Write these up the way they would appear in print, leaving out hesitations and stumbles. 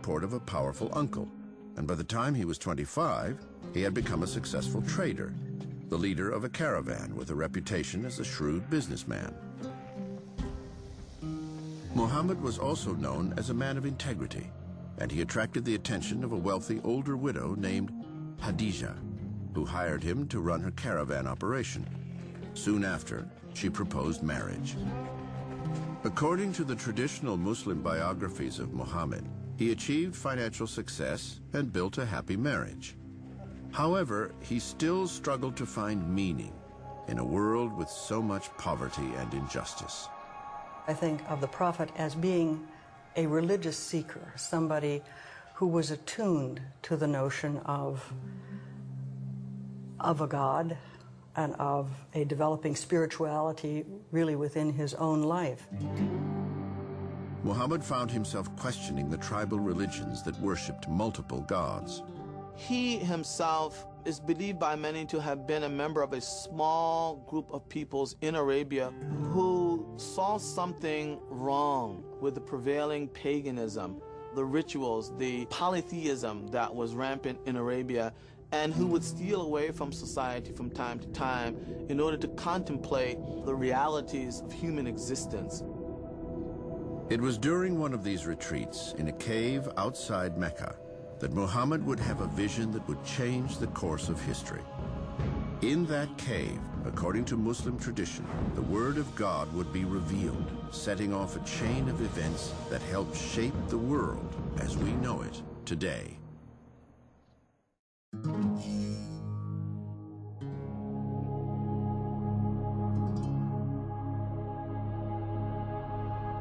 support of a powerful uncle, and by the time he was 25, he had become a successful trader, the leader of a caravan with a reputation as a shrewd businessman. Muhammad was also known as a man of integrity, and he attracted the attention of a wealthy older widow named Khadija, who hired him to run her caravan operation. Soon after, she proposed marriage. According to the traditional Muslim biographies of Muhammad, he achieved financial success and built a happy marriage. However, he still struggled to find meaning in a world with so much poverty and injustice. I think of the Prophet as being a religious seeker, somebody who was attuned to the notion of a God and of a developing spirituality really within his own life. Muhammad found himself questioning the tribal religions that worshipped multiple gods. He himself is believed by many to have been a member of a small group of peoples in Arabia who saw something wrong with the prevailing paganism, the rituals, the polytheism that was rampant in Arabia, and who would steal away from society from time to time in order to contemplate the realities of human existence. It was during one of these retreats in a cave outside Mecca that Muhammad would have a vision that would change the course of history. In that cave, according to Muslim tradition, the Word of God would be revealed, setting off a chain of events that helped shape the world as we know it today.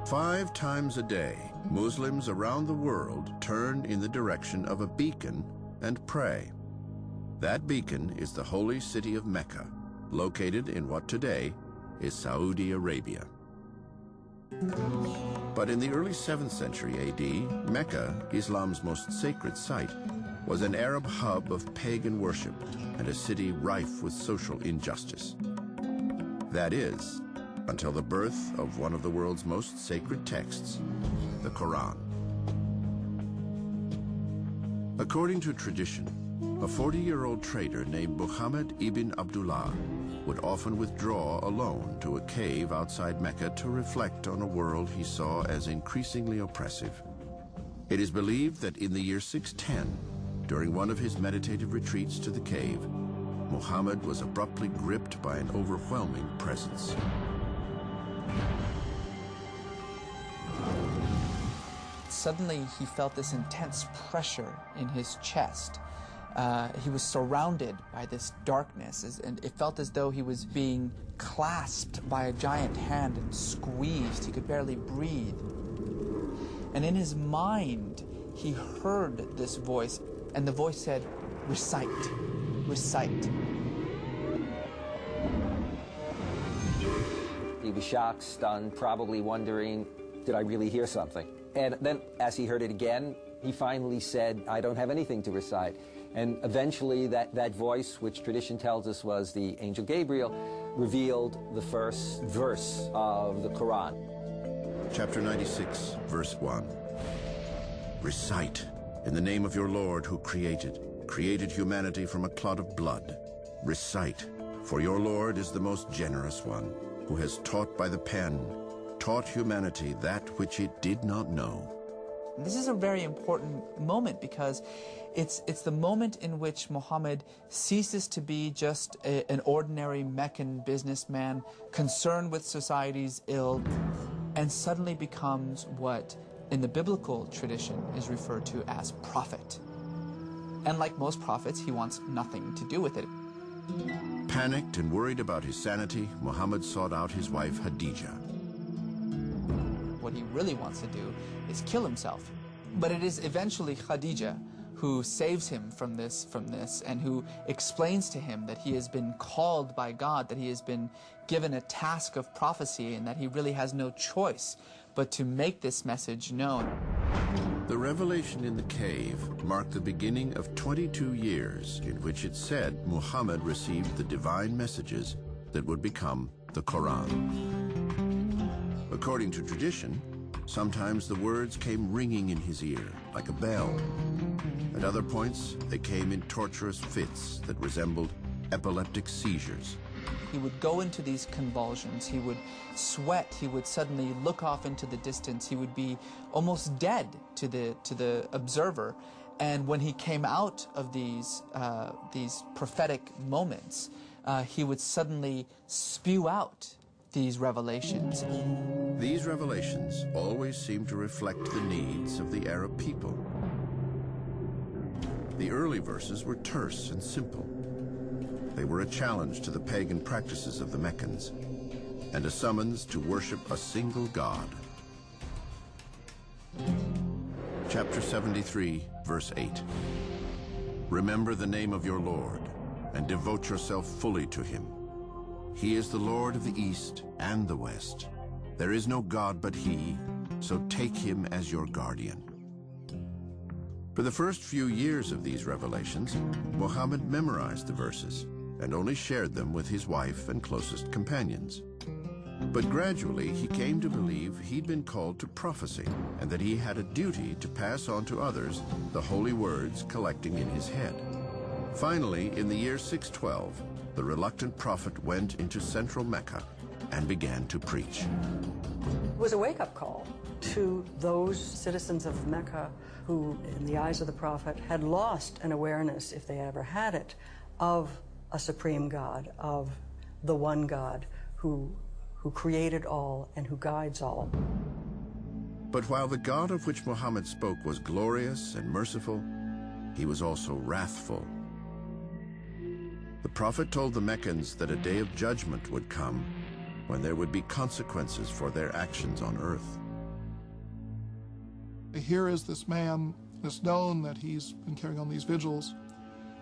Five times a day, Muslims around the world turn in the direction of a beacon and pray. That beacon is the holy city of Mecca, located in what today is Saudi Arabia. But in the early 7th century AD, Mecca, Islam's most sacred site, was an Arab hub of pagan worship and a city rife with social injustice. That is, until the birth of one of the world's most sacred texts, the Qur'an. According to tradition, a 40-year-old trader named Muhammad ibn Abdullah would often withdraw alone to a cave outside Mecca to reflect on a world he saw as increasingly oppressive. It is believed that in the year 610, during one of his meditative retreats to the cave, Muhammad was abruptly gripped by an overwhelming presence. Suddenly, he felt this intense pressure in his chest. He was surrounded by this darkness, and it felt as though he was being clasped by a giant hand and squeezed. He could barely breathe. And in his mind, he heard this voice, and the voice said, "Recite, recite." He was shocked, stunned, probably wondering, did I really hear something? And then, as he heard it again, he finally said, I don't have anything to recite. And eventually, that voice, which tradition tells us was the angel Gabriel, revealed the first verse of the Qur'an. Chapter 96, verse 1. Recite, in the name of your Lord who created humanity from a clot of blood. Recite, for your Lord is the most generous one, who has taught by the pen, taught humanity that which it did not know. This is a very important moment because it's the moment in which Muhammad ceases to be just an ordinary Meccan businessman concerned with society's ill and suddenly becomes what in the biblical tradition is referred to as prophet. And like most prophets, he wants nothing to do with it. Panicked and worried about his sanity, Muhammad sought out his wife Khadija. What he really wants to do is kill himself. But it is eventually Khadija who saves him from this, and who explains to him that he has been called by God, that he has been given a task of prophecy, and that he really has no choice but to make this message known. The revelation in the cave marked the beginning of 22 years in which it said Muhammad received the divine messages that would become the Qur'an. According to tradition, Sometimes the words came ringing in his ear like a bell. At other points, they came in torturous fits that resembled epileptic seizures. He would go into these convulsions, he would sweat, he would suddenly look off into the distance, he would be almost dead to the observer. And when he came out of these prophetic moments, he would suddenly spew out these revelations. These revelations always seemed to reflect the needs of the Arab people. The early verses were terse and simple. They were a challenge to the pagan practices of the Meccans and a summons to worship a single God. Chapter 73, verse 8. Remember the name of your Lord and devote yourself fully to him. He is the Lord of the East and the West. There is no God but he, so take him as your guardian. For the first few years of these revelations, Muhammad memorized the verses and only shared them with his wife and closest companions. But gradually he came to believe he'd been called to prophecy and that he had a duty to pass on to others the holy words collecting in his head. Finally, in the year 612, the reluctant prophet went into central Mecca and began to preach. It was a wake-up call to those citizens of Mecca who, in the eyes of the prophet, had lost an awareness, if they ever had it, of a supreme God, of the one God who created all and who guides all. But while the God of which Muhammad spoke was glorious and merciful, he was also wrathful. The prophet told the Meccans that a day of judgment would come when there would be consequences for their actions on earth. Here is this man, it's known that he's been carrying on these vigils,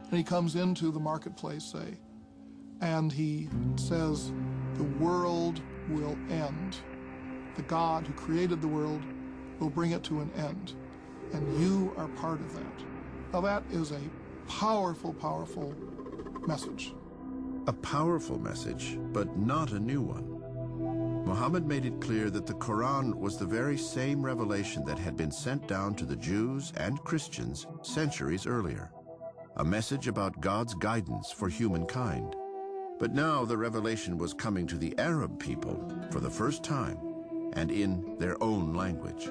and he comes into the marketplace, say, and he says, the world will end. The God who created the world will bring it to an end, and you are part of that. Now that is a powerful, powerful message. A powerful message, but not a new one. Muhammad made it clear that the Qur'an was the very same revelation that had been sent down to the Jews and Christians centuries earlier. A message about God's guidance for humankind. But now the revelation was coming to the Arab people for the first time and in their own language.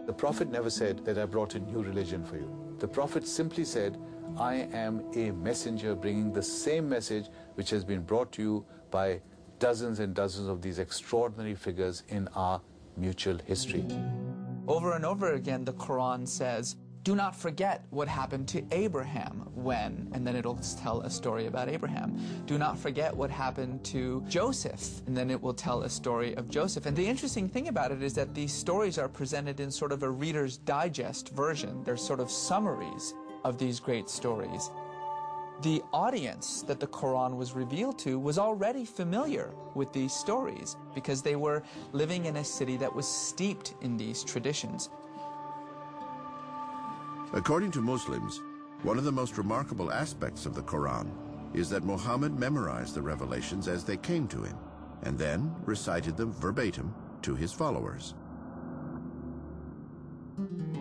The Prophet never said that I brought a new religion for you. The Prophet simply said, I am a messenger bringing the same message which has been brought to you by dozens and dozens of these extraordinary figures in our mutual history. Over and over again, the Quran says, do not forget what happened to Abraham when, and then it'll tell a story about Abraham. Do not forget what happened to Joseph, and then it will tell a story of Joseph. And the interesting thing about it is that these stories are presented in sort of a Reader's Digest version. They're sort of summaries of these great stories. The audience that the Quran was revealed to was already familiar with these stories because they were living in a city that was steeped in these traditions. According to Muslims, one of the most remarkable aspects of the Quran is that Muhammad memorized the revelations as they came to him and then recited them verbatim to his followers.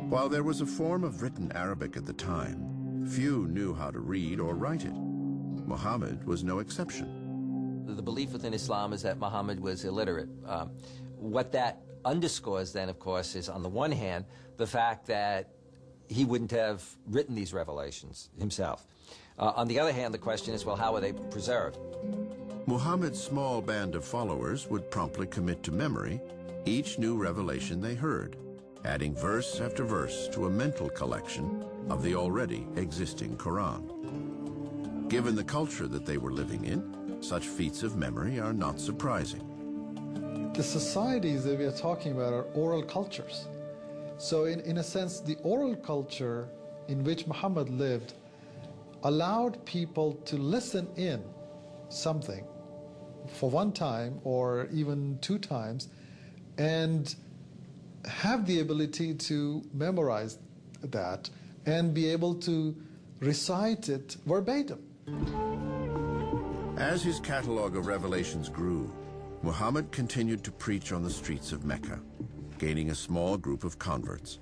While there was a form of written Arabic at the time, few knew how to read or write it. Muhammad was no exception. The belief within Islam is that Muhammad was illiterate. What that underscores then, of course, is on the one hand, the fact that he wouldn't have written these revelations himself. On the other hand, the question is, well, how were they preserved? Muhammad's small band of followers would promptly commit to memory each new revelation they heard, adding verse after verse to a mental collection of the already existing Quran. Given the culture that they were living in, such feats of memory are not surprising. The societies that we are talking about are oral cultures. So in a sense, the oral culture in which Muhammad lived allowed people to listen in something for one time or even two times and have the ability to memorize that and be able to recite it verbatim. As his catalog of revelations grew, Muhammad continued to preach on the streets of Mecca. gaining a small group of converts.